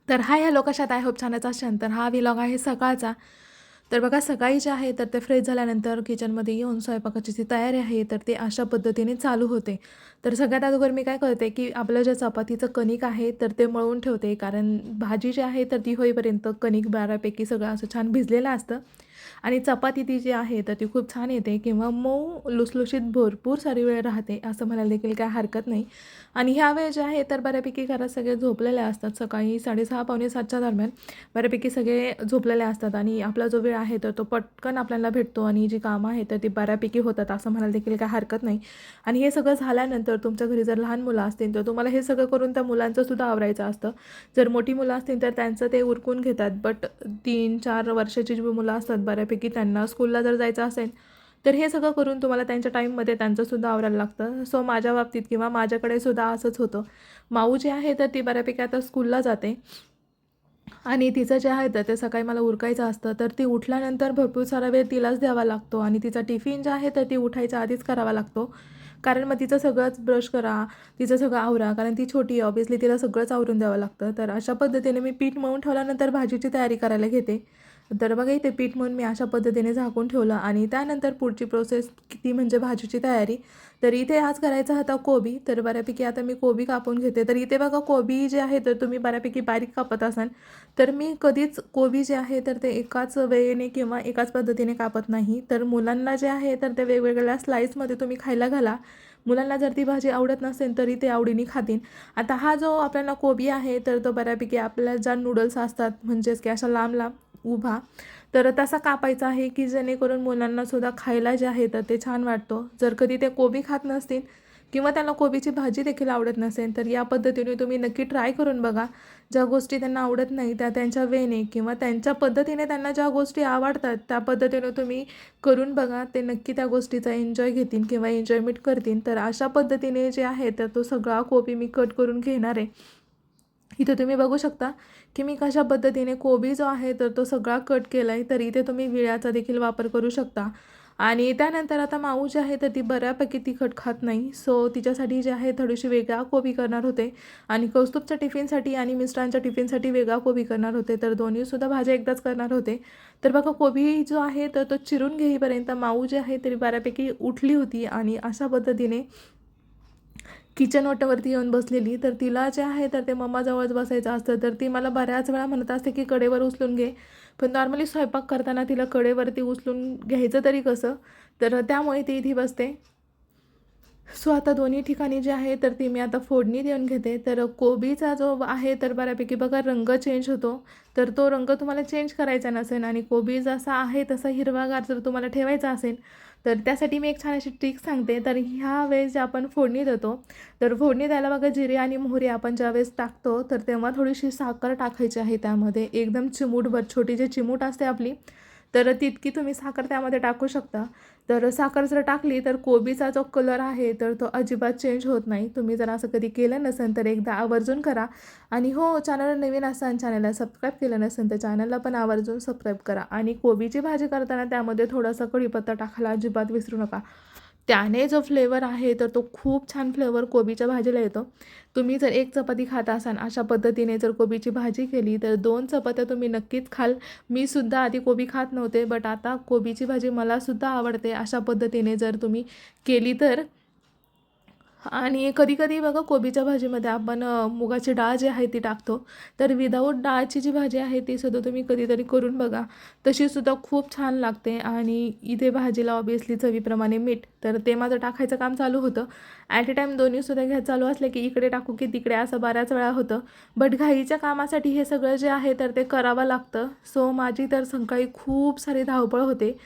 तर hi hello, कशात I hope छानच असाल. तर हा व्लॉग आहे सकाळचा. तर बघा सकाळी जे आहे तर ते फ्रेश झाल्यानंतर किचनमध्ये येऊन स्वयंपाकाची जी तयारी आहे तर ते अशा पद्धतीने चालू होते. तर सगळ्यात अगोदर मी काय करते की आपलं जे चपातीचं कणिक आहे तर ते मळून ठेवते, कारण भाजी जी आहे तर ती होईपर्यंत कणिक बऱ्यापैकी सगळं असं छान भिजलेलं असतं आणि चपाती ती जी आहे तर ती खूप छान येते किंवा मऊ लुसलुशीत भरपूर सारी वेळ राहते असं म्हणायला देखील काय हरकत नाही. आणि ह्या वेळ जे आहे तर बऱ्यापैकी घरात सगळे झोपलेले असतात. सकाळी 6:30 पावणे 7च्या दरम्यान बऱ्यापैकी सगळे झोपलेले असतात आणि आपला जो वेळ आहे तर तो पटकन आपल्याला भेटतो आणि जी कामं आहेत तर ती बऱ्यापैकी होतात असं म्हणायला देखील काय हरकत नाही. आणि हे सगळं झाल्यानंतर तुमच्या घरी जर लहान मुलं असतील तर तुम्हाला हे सगळं करून त्या मुलांचं सुद्धा आवरायचं असतं. जर मोठी मुलं असतील तर त्यांचं ते उरकून घेतात, बट 3-4 वर्षाची जी मुलं असतात बऱ्यापैकी त्यांना स्कूलला जर जायचं असेल तर हे सगळं करून तुम्हाला त्यांच्या टाईममध्ये त्यांचंसुद्धा आवरायला लागतं. सो माझ्या बाबतीत किंवा माझ्याकडे सुद्धा असंच होतं. माऊ जी आहे तर ती बऱ्यापैकी आता स्कूलला जाते आणि तिचं जे आहे तर ते सकाळी मला उरकायचं असतं. तर ती उठल्यानंतर भरपूर सारा वेळ तिलाच द्यावा लागतो आणि तिचा टिफिन जे आहे तर ती उठायच्या आधीच करावा लागतो. कारण मग तिचं सगळंच ब्रश करा, तिचं सगळं आवरा, कारण ती छोटी आहे ऑब्व्हियसली तिला सगळंच आवरून द्यावं लागतं. तर अशा पद्धतीने मी पीठ मळून ठेवल्यानंतर भाजीची तयारी करायला घेते. तर बघा इथे पीठ मळून मी अशा पद्धतीने झाकून ठेवलं आणि त्यानंतर पुढची प्रोसेस ती म्हणजे भाजीची तयारी. तर इथे आज करायचा होता कोबी. तर बऱ्यापैकी आता मी कोबी कापून घेते. तर इथे बघा कोबी जे आहे तर तुम्ही बऱ्यापैकी बारीक कापत असाल, तर मी कधीच कोबी जे आहे तर ते एकाच वेळेने किंवा एकाच पद्धतीने कापत नाही. तर मुलांना जे आहे तर ते वेगवेगळ्या स्लाईसमध्ये तुम्ही खायला घाला. मुलांना जर ती भाजी आवडत नसेल तरी ते आवडीने खातील. आता हा जो आपल्याला कोबी आहे तर तो बऱ्यापैकी आपल्या ज्या नूडल्स असतात म्हणजेच की अशा लांब लांब उभा, तर तसा कापायचा आहे की जेणेकरून मुलांनासुद्धा खायला जे आहे तर ते छान वाटतो. जर कधी ते कोबी खात नसतील किंवा त्यांना कोबीची भाजी देखील आवडत नसेल तर या पद्धतीने तुम्ही नक्की ट्राय करून बघा. ज्या गोष्टी त्यांना आवडत नाही त्या त्यांच्या वेने किंवा त्यांच्या पद्धतीने त्यांना ज्या गोष्टी आवडतात त्या पद्धतीने तुम्ही करून बघा. ते नक्की त्या गोष्टीचा एन्जॉय घेतील किंवा एन्जॉयमेंट करतील. तर अशा पद्धतीने जे आहे तर तो सगळा कोबी मी कट करून घेणार आहे. इथे तुम्ही बघू शकता की मी कशा पद्धतीने कोबी जो आहे तर तो सगळा कट केला आहे. तर इथे तुम्ही विळ्याचा देखील वापर करू शकता. आणि त्यानंतर आता माऊ जी आहे तर ती बऱ्यापैकी तिखट खात नाही. सो तिच्यासाठी जे आहे थोडीशी वेगळा कोबी करणार होते आणि कौस्तुभच्या टिफिनसाठी आणि मिस्टरांच्या टिफिनसाठी वेगळा कोबी करणार होते. तर दोन्हीसुद्धा भाज्या एकदाच करणार होते. तर बघा कोबी जो आहे तर तो चिरून घेईपर्यंत माऊ जी आहे तरी बऱ्यापैकी उठली होती आणि अशा पद्धतीने किचन ओट्यावरती येऊन बसलेली. तर तिला जे आहे तर ते मम्माजवळच बसायचं असतं. तर ती मला बऱ्याच वेळा म्हणत असते की कडेवर उचलून घे. पण नॉर्मली स्वयंपाक करताना तिला कडेवरती उचलून घ्यायचं तरी कसं? तर त्यामुळे ती इथे बसते. सो आता दोन्ही ठिकाणी जे आहे तर ती मी आता फोडणी देऊन घेते. तर कोबीचा जो आहे तर बऱ्यापैकी बघा रंग चेंज होतो. तर तो रंग तुम्हाला चेंज करायचा नसेल आणि कोबी जसा आहे तसा हिरवागार जर तुम्हाला ठेवायचा असेल तर त्यासाठी मी एक छान अशी ट्रिक सांगते. तर ह्या वेळेस जे आपण फोडणी देतो तर फोडणी द्यायला बघा जिरे आणि मोहरी आपण ज्यावेळेस टाकतो तर तेव्हा थोडीशी साखर टाकायची आहे त्यामध्ये. एकदम चिमूटभर छोटी जी चिमूट असते आपली तर तितकी तुम्ही साखर त्यामध्ये टाकू शकता. तर साखर जर टाकली तर कोबीचा जो कलर आहे तर तो अजिबात चेंज होत नाही. तुम्ही जर असं कधी केलं नसेल तर एकदा आवर्जून करा. आणि हो, चॅनल नवीन असाल, चॅनलला सबस्क्राईब केलं नसेल तर चॅनलला पण आवर्जून सबस्क्राईब करा. आणि कोबीची भाजी करताना त्यामध्ये थोडासा कढीपत्ता टाकायला अजिबात विसरू नका. त्याने जो फ्लेवर आहे तर तो खूप छान फ्लेवर कोबीच्या भाजीला येतो. तुम्ही जर एक चपाती खात असाल अशा पद्धतीने जर कोबीची भाजी केली तर 2 चपात्या तुम्ही नक्कीच खाल. मी सुद्धा आधी कोबी खात नव्हते, बट आता कोबीची भाजी मलासुद्धा आवडते अशा पद्धतीने जर तुम्ही केली तर. आणि कधी-कधी बघा कोबीच्या भाजीमध्ये आपण मुगाची डाळ जी आहे ती टाकतो. तर विदाऊट डाळची जी भाजी आहे ती सुद्धा तुम्ही कधीतरी करून बघा. तशीसुद्धा खूप छान लागते. आणि इथे भाजीला ऑब्व्हियसली चवीप्रमाणे मीठ तर ते माझं टाकायचं काम चालू होतं. ॲट अ टाईम दोन्हीसुद्धा घ्या चालू असले की इकडे टाकू की तिकडे असं बऱ्याच वेळा होतं. बट घाईच्या कामासाठी हे सगळं जे आहे तर ते करावं लागतं. सो माझी तर सकाळी खूप सारी धावपळ होते.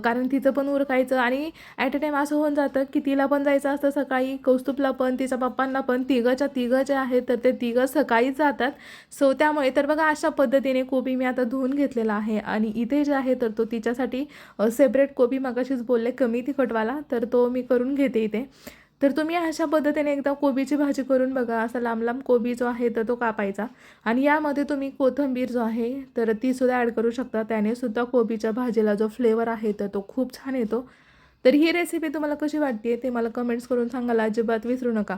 कारण तिचं पण उरकायचं आणि ॲट अ टाईम असं होऊन जातं की तिला पण जायचं असतं सकाळी, कौस्तुभला पण, तिच्या पप्पांना पण, तिघंच्या तिघं जे आहेत तर ते तिघं सकाळीच जातात. सो त्यामुळे तर बघा अशा पद्धतीने कोबी मी आता धुवून घेतलेला आहे आणि इथे जे आहे तर तो तिच्यासाठी सेपरेट कोबी मगाशीच बोलले कमी तिखटवाला तर तो मी करून घेते इथे. तर तुम्ही अशा पद्धतीने एकदा कोबीची भाजी करून बघा. असा लांब लांब कोबी जो आहे तर तो कापायचा आणि यामध्ये तुम्ही कोथिंबीर जो आहे तर तीसुद्धा ॲड करू शकता. त्याने सुद्धा कोबीच्या भाजीला जो फ्लेवर आहे तर तो खूप छान येतो. तर ही रेसिपी तुम्हाला कशी वाटते ते मला कमेंट्स करून सांगायला अजिबात विसरू नका.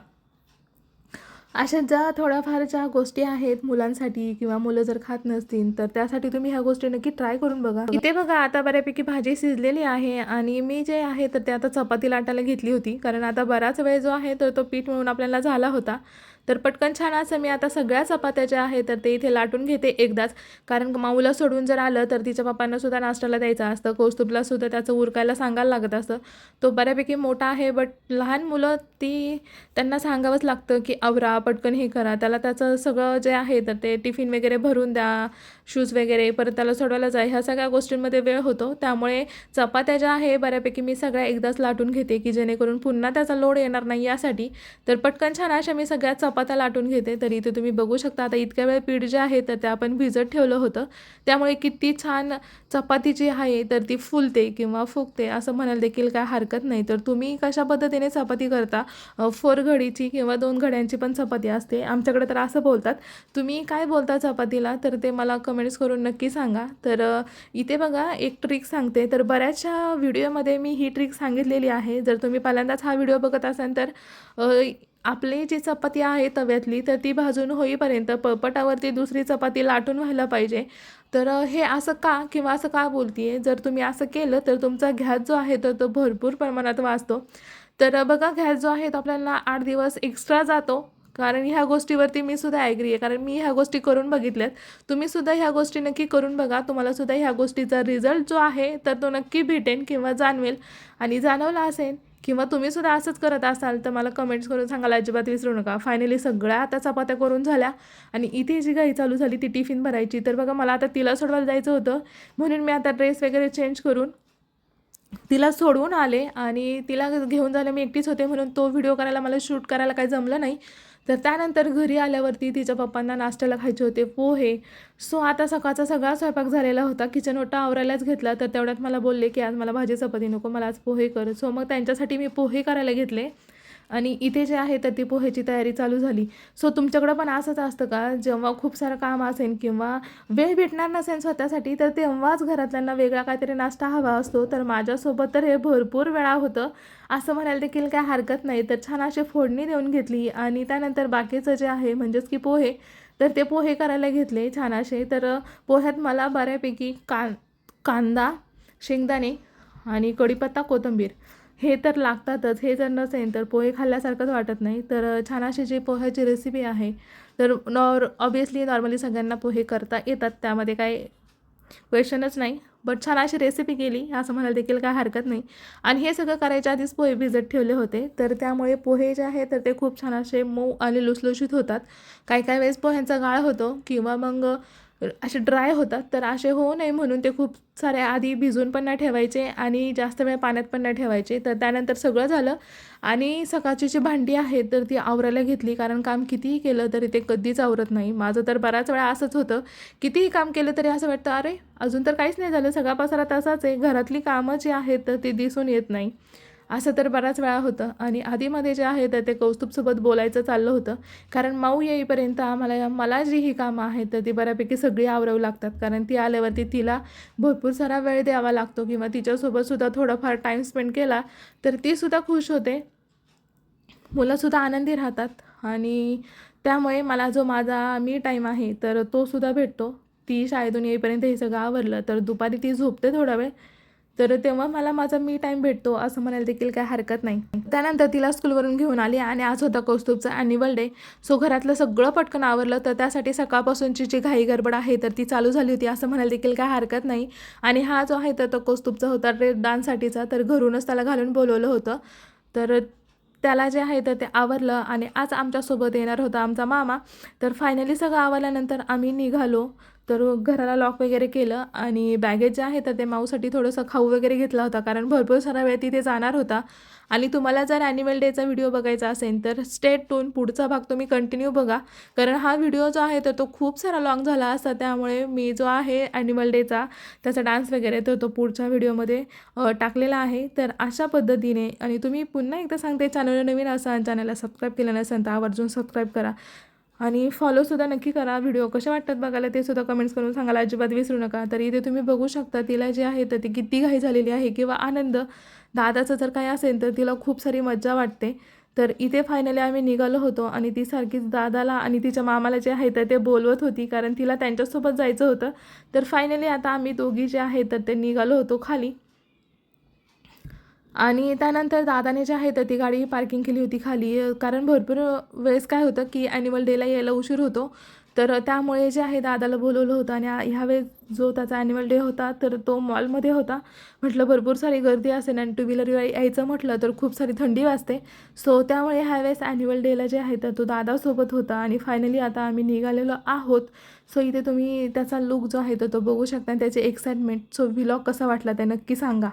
अशा ज्या थोड्याफार ज्या गोष्टी आहेत मुलांसाठी किंवा मुलं जर खात नसतील तर त्यासाठी तुम्ही ह्या गोष्टी नक्की ट्राय करून बघा. इथे बघा आता बऱ्यापैकी भाजी शिजलेली आहे आणि मी जे आहे तर ते आता चपाती लाटायला घेतली होती, कारण आता बराच वेळ जो आहे तर तो पीठ मळून आपल्याला झाला होता. तर पटकन छान असं मी आता सगळ्या चपात्या ज्या आहेत तर ते इथे लाटून घेते एकदाच, कारण माऊला सोडून जर आलं तर तिच्या पप्पांना सुद्धा नाश्त्याला द्यायचं असतं, कौस्तुभला सुद्धा त्याचं उरकायला सांगायला लागत असतं. तो बऱ्यापैकी मोठा आहे, बट लहान मुलं त्यांना सांगावंच लागतं की आवरा पटकन हे करा, त्याला त्याचं सगळं जे आहे तर ते टिफिन वगैरे भरून द्या, शूज वगैरे, परत त्याला सोडवायला जा, ह्या सगळ्या गोष्टींमध्ये वेळ होतो. त्यामुळे चपात्या ज्या आहे बऱ्यापैकी मी सगळ्या एकदाच लाटून घेते की जेणेकरून पुन्हा त्याचा लोड येणार नाही यासाठी. तर पटकन छान अशा मी सगळ्या चपात्या लाटून घेते. तर इथे तुम्ही बघू शकता आता इतक्या वेळ पीठ जे आहे तर ते आपण भिजत ठेवलं होतं, त्यामुळे किती छान चपाती जी आहे तर ती फुलते किंवा फुगते असं म्हणायला देखील काय हरकत नाही. तर तुम्ही कशा पद्धतीने चपाती करता, 4 घडीची किंवा 2 घड्यांची पण चपाती असते आमच्याकडे, तर असं बोलतात. तुम्ही काय बोलता चपातीला तर ते मला कमेंट्स करून नक्की सांगा. तर इथे बघा एक ट्रिक सांगते. तर बऱ्याचशा व्हिडिओमध्ये मी ही ट्रिक सांगितलेली आहे. जर तुम्ही पहिल्यांदाच हा व्हिडिओ बघत असाल तर आपली जी चपाती आहे तव्यातली तर ती भाजून होईपर्यंत पळपटावरती दुसरी चपाती लाटून व्हायला पाहिजे. तर हे असं का किंवा असं का बोलते आहे, जर तुम्ही असं केलं तर तुमचा गॅस जो आहे तर तो भरपूर प्रमाणात वाचतो. तर बघा गॅस जो आहे तो आपल्याला 8 दिवस एक्स्ट्रा जातो, कारण ह्या गोष्टीवरती मी सुद्धा ॲग्री आहे, कारण मी ह्या गोष्टी करून बघितल्यात. तुम्ही सुद्धा ह्या गोष्टी नक्की करून बघा, तुम्हाला सुद्धा ह्या गोष्टीचा रिझल्ट जो आहे तर तो नक्की भेटेल किंवा जाणवेल. आणि जाणवला असेल किंवा तुम्ही सुद्धा असंच करत असाल तर मला कमेंट्स करून सांगायला अजिबात विसरू नका. फायनली सगळ्या आता चपात्या करून झाल्या आणि इथे जी घाई चालू झाली ती टिफिन भरायची. तर बघा मला आता तिला सोडवायला जायचं होतं, म्हणून मी आता ड्रेस वगैरे चेंज करून तिला सोडवून आले आणि तिला घेऊन जायला मी एकटीच होते, म्हणून तो व्हिडिओ करायला मला शूट करायला काही जमलं नाही. तर त्यानंतर घरी आल्यावरती तिच्या पप्पांना नाश्त्याला खायचे होते पोहे. सो आता सकाळचा सगळा स्वयंपाक झालेला होता, किचन ओटा आवरायलाच घेतला. तर तेवढ्यात मला बोलले की आज मला भाजी चपाती नको, मला आज पोहे कर. सो मग त्यांच्यासाठी मी पोहे करायला घेतले आणि इथे जे आहे तर ती पोहेची तयारी चालू झाली. सो तुमच्याकडं पण असंच असतं का, जेव्हा खूप सारं काम असेल किंवा वेळ भेटणार नसेल स्वतःसाठी तर तेव्हाच घरातल्यांना वेगळा काहीतरी नाश्ता हवा असतो? तर माझ्यासोबत तर हे भरपूर वेळा होतं, असं म्हणायला देखील काय हरकत नाही. तर छान अशी फोडणी देऊन घेतली आणि त्यानंतर बाकीचं जे आहे म्हणजेच की पोहे, तर ते पोहे करायला घेतले छान असे. तर पोह्यात मला बऱ्यापैकी कांदा, शेंगदाणे आणि कढीपत्ता, कोथिंबीर हे तर लागतातच. हे जर नसेल तर पोहे खाल्ल्यासारखंच वाटत नाही. तर छान अशी जी पोह्याची रेसिपी आहे तर ऑब्व्हियसली नॉर्मली सगळ्यांना पोहे करता येतात, त्यामध्ये काही क्वेश्चनच नाही. बट छान अशी रेसिपी केली असं म्हणायला देखील काय हरकत नाही. आणि हे सगळं करायच्या आधीच पोहे भिजत ठेवले होते, तर त्यामुळे पोहे जे आहे तर ते खूप छान असे मऊ आणि लुसलुशीत होतात. काही काही वेळेस पोह्यांचा गाळ होतो किंवा मग असे ड्राय होतात. तर असे होऊ नये म्हणून ते खूप सारे आधी भिजून पण नाही ठेवायचे आणि जास्त वेळ पाण्यात पण नाही ठेवायचे. तर त्यानंतर सगळं झालं आणि सकाळची जी भांडी आहेत तर ती आवरायला घेतली, कारण काम कितीही केलं तरी ते कधीच आवरत नाही. माझं तर बऱ्याच वेळा असंच होतं, कितीही काम केलं तरी असं वाटतं अरे अजून तर काहीच नाही झालं, सगळा पसारा तसाच आहे, घरातली कामं जी आहेत तर ती दिसून येत नाही. असं तर बऱ्याच वेळा होतं. आणि आधीमध्ये जे आहे तर ते कौस्तुभसोबत बोलायचं चाललं होतं, कारण माऊ येईपर्यंत मला जी ही कामं आहेत तर ती बऱ्यापैकी सगळी आवरावी लागतात, कारण ती आल्यावरती तिला भरपूर सारा वेळ द्यावा लागतो किंवा तिच्यासोबतसुद्धा थोडाफार टाईम स्पेंड केला तर तीसुद्धा खुश होते, मुलंसुद्धा आनंदी राहतात. आणि त्यामुळे मला जो माझा मी टाईम आहे तर तो सुद्धा भेटतो. ती शाळेतून येईपर्यंत हे सगळं आवरलं तर दुपारी ती झोपते थोडा वेळ, तर तेव्हा मला माझा मी टाईम भेटतो असं म्हणायला देखील काय हरकत नाही. त्यानंतर तिला स्कूलवरून घेऊन आली आणि आज होता कौस्तुभचा ॲन्युअल डे. सो घरातलं सगळं पटकन आवरलं, तर त्यासाठी सकाळपासूनची जी घाई गडबड आहे तर ती चालू झाली होती असं म्हणायला देखील काय हरकत नाही. आणि हा जो आहे तर तो कौस्तुभचा होता ड्रेस डान्ससाठीचा, तर घरूनच त्याला घालून बोलवलं होतं. तर त्याला जे आहे तर ते आवरलं आणि आज आमच्यासोबत येणार होता आमचा मामा. तर फायनली सगळं आवरल्यानंतर आम्ही निघालो. तर घराला लॉक वगैरे केलं आणि बॅगेज जे आहे तर ते माऊसाठी थोडंसं खाऊ वगैरे घेतला होता, कारण भरपूर सारा वेळ तिथे जाणार होता. आणि तुम्हाला जर ॲन्युअल डेचा व्हिडिओ बघायचा असेल तर स्टे ट्यून, पुढचा भाग तुम्ही कंटिन्यू बघा, कारण हा व्हिडिओ जो आहे तर तो खूप सारा लाँग झाला असता. त्यामुळे मी जो आहे ॲन्युअल डेचा त्याचा डान्स वगैरे तर तो पुढच्या व्हिडिओमध्ये टाकलेला आहे. तर अशा पद्धतीने, आणि तुम्ही पुन्हा एकदा सांगते, चॅनलला नवीन असाल, चॅनलला सबस्क्राईब केलं नसेल तर आवर्जून सबस्क्राईब करा आणि फॉलोसुद्धा नक्की करा. व्हिडिओ कसे वाटतात बघायला ते सुद्धा कमेंट्स करून सांगायला अजिबात विसरू नका. तर इथे तुम्ही बघू शकता तिला जे आहे तर ती किती घाई झालेली आहे किंवा आनंद. दादाचं जर काही असेल तर तिला खूप सारी मज्जा वाटते. तर इथे फायनली आम्ही निघालो होतो आणि ती सारखीच दादाला आणि तिच्या मामाला जे आहे तर ते बोलवत होती, कारण तिला त्यांच्यासोबत जायचं होतं. तर फायनली आता आम्ही दोघी जे आहे तर ते निघालो होतो खाली. आणि त्यानंतर दादाने जे आहे तर ती गाडी पार्किंग केली होती खाली, कारण भरपूर वेळेस काय होतं की ॲन्युअल डेला यायला उशीर होतो. तर त्यामुळे जे आहे दादाला बोलवलं होतं आणि ह्यावेळेस जो त्याचा ॲन्युअल डे होता तर तो मॉलमध्ये होता. म्हटलं भरपूर सारी गर्दी असेल आणि टू व्हीलर यायचं म्हटलं तर खूप सारी थंडी वाजते. सो त्यामुळे ह्यावेळेस ॲन्युअल डेला जे आहे तर तो दादासोबत होता आणि फायनली आता आम्ही निघालेलो आहोत. सो इथे तुम्ही त्याचा लूक जो आहे तर तो बघू शकता आणि त्याची एक्साइटमेंट. सो व्लॉग कसा वाटला ते नक्की सांगा.